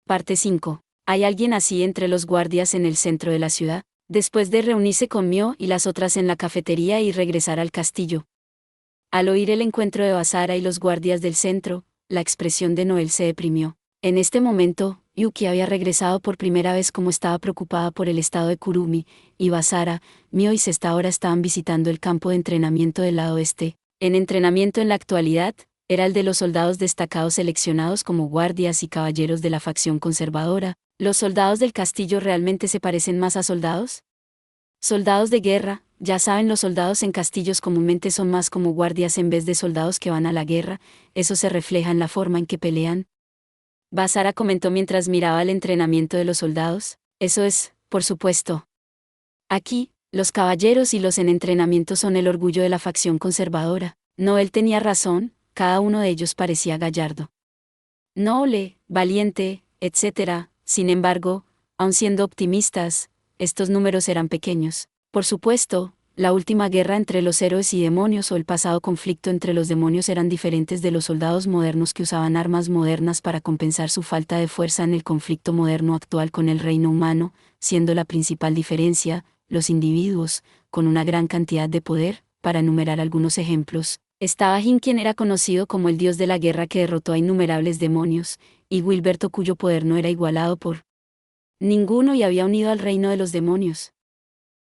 Parte 5. ¿Hay alguien así entre los guardias en el centro de la ciudad? Después de reunirse con Mio y las otras en la cafetería y regresar al castillo. Al oír el encuentro de Basara y los guardias del centro, la expresión de Noel se deprimió. En este momento, Yuki había regresado por primera vez como estaba preocupada por el estado de Kurumi, y Basara, Mio y Sesta ahora estaban visitando el campo de entrenamiento del lado oeste. En entrenamiento en la actualidad, era el de los soldados destacados seleccionados como guardias y caballeros de la facción conservadora. ¿Los soldados del castillo realmente se parecen más a soldados? Soldados de guerra, ya saben, los soldados en castillos comúnmente son más como guardias en vez de soldados que van a la guerra, eso se refleja en la forma en que pelean. Basara comentó mientras miraba el entrenamiento de los soldados. Eso es, por supuesto. Aquí, los caballeros y los en entrenamiento son el orgullo de la facción conservadora. Noel tenía razón, cada uno de ellos parecía gallardo, noble, valiente, etc. Sin embargo, aun siendo optimistas, estos números eran pequeños. Por supuesto, la última guerra entre los héroes y demonios o el pasado conflicto entre los demonios eran diferentes de los soldados modernos que usaban armas modernas para compensar su falta de fuerza en el conflicto moderno actual con el reino humano, siendo la principal diferencia, los individuos, con una gran cantidad de poder. Para enumerar algunos ejemplos, estaba Jin, quien era conocido como el dios de la guerra que derrotó a innumerables demonios, y Wilberto, cuyo poder no era igualado por ninguno y había unido al reino de los demonios.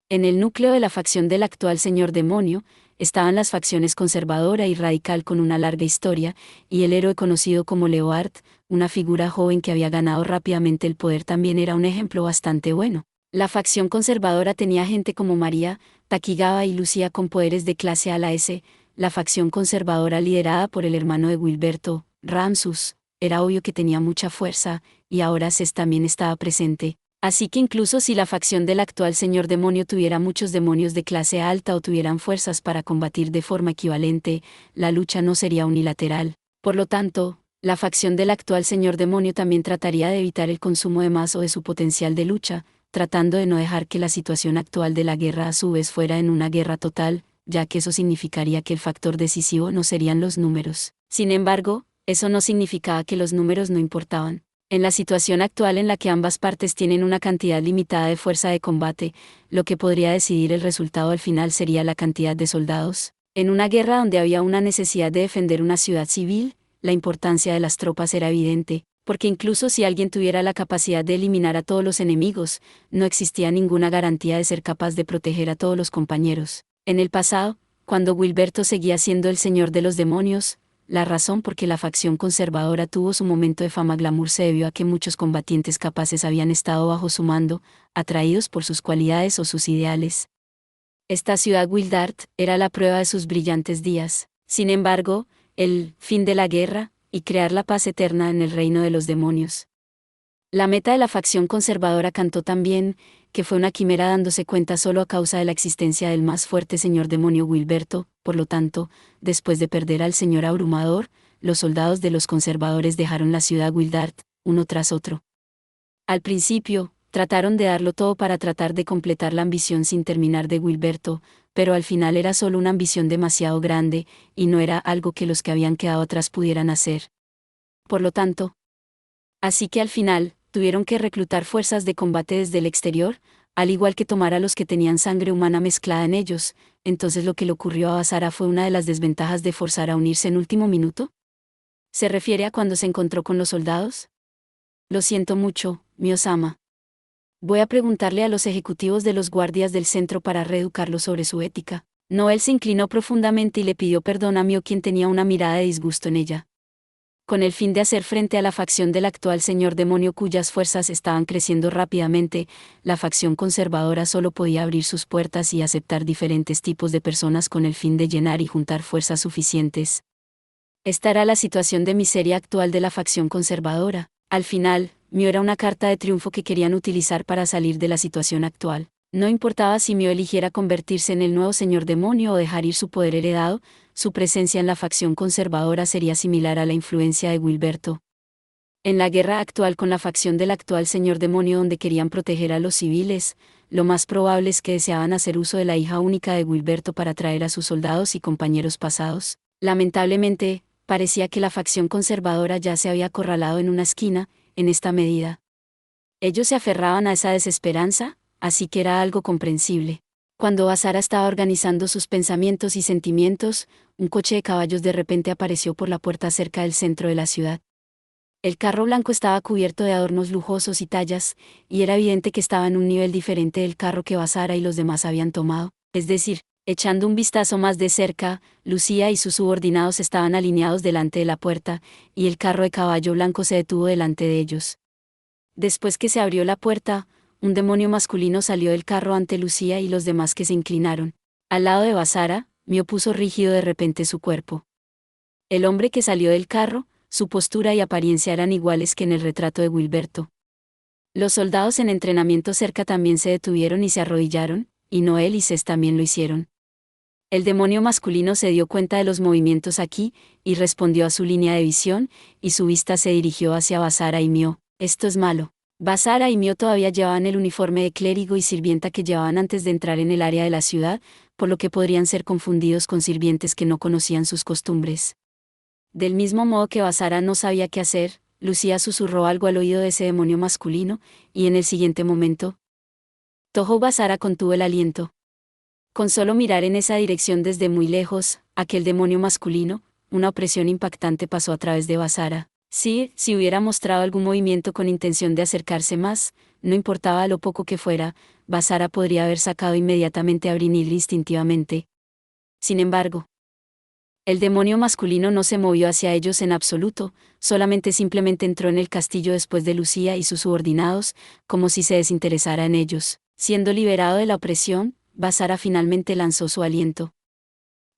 En el núcleo de la facción del actual señor demonio, estaban las facciones conservadora y radical con una larga historia, y el héroe conocido como Leoard, una figura joven que había ganado rápidamente el poder, también era un ejemplo bastante bueno. La facción conservadora tenía gente como María, Takigawa y Lucía con poderes de clase A a la S. La facción conservadora liderada por el hermano de Wilberto, Ramsus, era obvio que tenía mucha fuerza, y ahora Ces también estaba presente. Así que incluso si la facción del actual señor demonio tuviera muchos demonios de clase alta o tuvieran fuerzas para combatir de forma equivalente, la lucha no sería unilateral. Por lo tanto, la facción del actual señor demonio también trataría de evitar el consumo de más o de su potencial de lucha, tratando de no dejar que la situación actual de la guerra a su vez fuera en una guerra total, ya que eso significaría que el factor decisivo no serían los números. Sin embargo, eso no significaba que los números no importaban. En la situación actual en la que ambas partes tienen una cantidad limitada de fuerza de combate, lo que podría decidir el resultado al final sería la cantidad de soldados. En una guerra donde había una necesidad de defender una ciudad civil, la importancia de las tropas era evidente, porque incluso si alguien tuviera la capacidad de eliminar a todos los enemigos, no existía ninguna garantía de ser capaz de proteger a todos los compañeros. En el pasado, cuando Wilberto seguía siendo el señor de los demonios, la razón por que la facción conservadora tuvo su momento de fama glamour se debió a que muchos combatientes capaces habían estado bajo su mando, atraídos por sus cualidades o sus ideales. Esta ciudad Wildart era la prueba de sus brillantes días. Sin embargo, el fin de la guerra y crear la paz eterna en el reino de los demonios. La meta de la facción conservadora cantó también, que fue una quimera dándose cuenta solo a causa de la existencia del más fuerte señor demonio Wilberto. Por lo tanto, después de perder al señor abrumador, los soldados de los conservadores dejaron la ciudad Wildart, uno tras otro. Al principio, trataron de darlo todo para tratar de completar la ambición sin terminar de Wilberto, pero al final era solo una ambición demasiado grande, y no era algo que los que habían quedado atrás pudieran hacer. Por lo tanto, así que al final, tuvieron que reclutar fuerzas de combate desde el exterior, al igual que tomar a los que tenían sangre humana mezclada en ellos. Entonces lo que le ocurrió a Basara fue una de las desventajas de forzar a unirse en último minuto. ¿Se refiere a cuando se encontró con los soldados? Lo siento mucho, Mio-sama. Voy a preguntarle a los ejecutivos de los guardias del centro para reeducarlos sobre su ética. Noel se inclinó profundamente y le pidió perdón a Mio, quien tenía una mirada de disgusto en ella. Con el fin de hacer frente a la facción del actual señor demonio cuyas fuerzas estaban creciendo rápidamente, la facción conservadora solo podía abrir sus puertas y aceptar diferentes tipos de personas con el fin de llenar y juntar fuerzas suficientes. Esta era la situación de miseria actual de la facción conservadora. Al final, Mio era una carta de triunfo que querían utilizar para salir de la situación actual. No importaba si Mio eligiera convertirse en el nuevo señor demonio o dejar ir su poder heredado, su presencia en la facción conservadora sería similar a la influencia de Wilberto. En la guerra actual con la facción del actual señor demonio, donde querían proteger a los civiles, lo más probable es que deseaban hacer uso de la hija única de Wilberto para atraer a sus soldados y compañeros pasados. Lamentablemente, parecía que la facción conservadora ya se había acorralado en una esquina, en esta medida. Ellos se aferraban a esa desesperanza, así que era algo comprensible. Cuando Basara estaba organizando sus pensamientos y sentimientos, un coche de caballos de repente apareció por la puerta cerca del centro de la ciudad. El carro blanco estaba cubierto de adornos lujosos y tallas, y era evidente que estaba en un nivel diferente del carro que Basara y los demás habían tomado. Es decir, echando un vistazo más de cerca, Lucía y sus subordinados estaban alineados delante de la puerta, y el carro de caballo blanco se detuvo delante de ellos. Después que se abrió la puerta, un demonio masculino salió del carro ante Lucía y los demás que se inclinaron. Al lado de Basara, Mio puso rígido de repente su cuerpo. El hombre que salió del carro, su postura y apariencia eran iguales que en el retrato de Wilberto. Los soldados en entrenamiento cerca también se detuvieron y se arrodillaron, y Noel y Cés también lo hicieron. El demonio masculino se dio cuenta de los movimientos aquí, y respondió a su línea de visión, y su vista se dirigió hacia Basara y Mio. Esto es malo. Basara y Mio todavía llevaban el uniforme de clérigo y sirvienta que llevaban antes de entrar en el área de la ciudad, por lo que podrían ser confundidos con sirvientes que no conocían sus costumbres. Del mismo modo que Basara no sabía qué hacer, Lucía susurró algo al oído de ese demonio masculino, y en el siguiente momento, Toho Basara contuvo el aliento. Con solo mirar en esa dirección desde muy lejos, aquel demonio masculino, una opresión impactante pasó a través de Basara. Sí, si hubiera mostrado algún movimiento con intención de acercarse más, no importaba lo poco que fuera, Basara podría haber sacado inmediatamente a Brynhilde instintivamente. Sin embargo, el demonio masculino no se movió hacia ellos en absoluto, simplemente entró en el castillo después de Lucía y sus subordinados, como si se desinteresara en ellos. Siendo liberado de la opresión, Basara finalmente lanzó su aliento.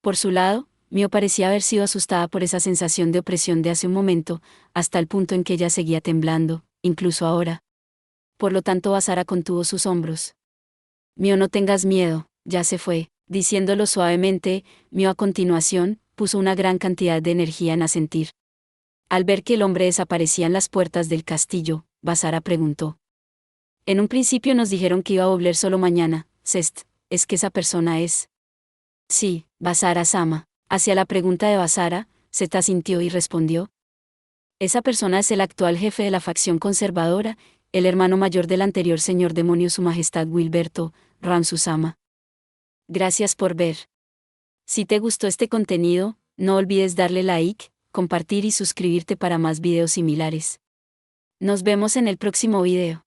Por su lado, Mio parecía haber sido asustada por esa sensación de opresión de hace un momento, hasta el punto en que ella seguía temblando, incluso ahora. Por lo tanto Basara contuvo sus hombros. Mio, no tengas miedo, ya se fue. Diciéndolo suavemente, Mio a continuación, puso una gran cantidad de energía en asentir. Al ver que el hombre desaparecía en las puertas del castillo, Basara preguntó. En un principio nos dijeron que iba a volver solo mañana, Cest, ¿es que esa persona es? Sí, Basara-sama. Hacia la pregunta de Basara, Cest asintió y respondió. Esa persona es el actual jefe de la facción conservadora, el hermano mayor del anterior señor demonio Su Majestad Wilberto, Ramsu-sama. Gracias por ver. Si te gustó este contenido, no olvides darle like, compartir y suscribirte para más videos similares. Nos vemos en el próximo video.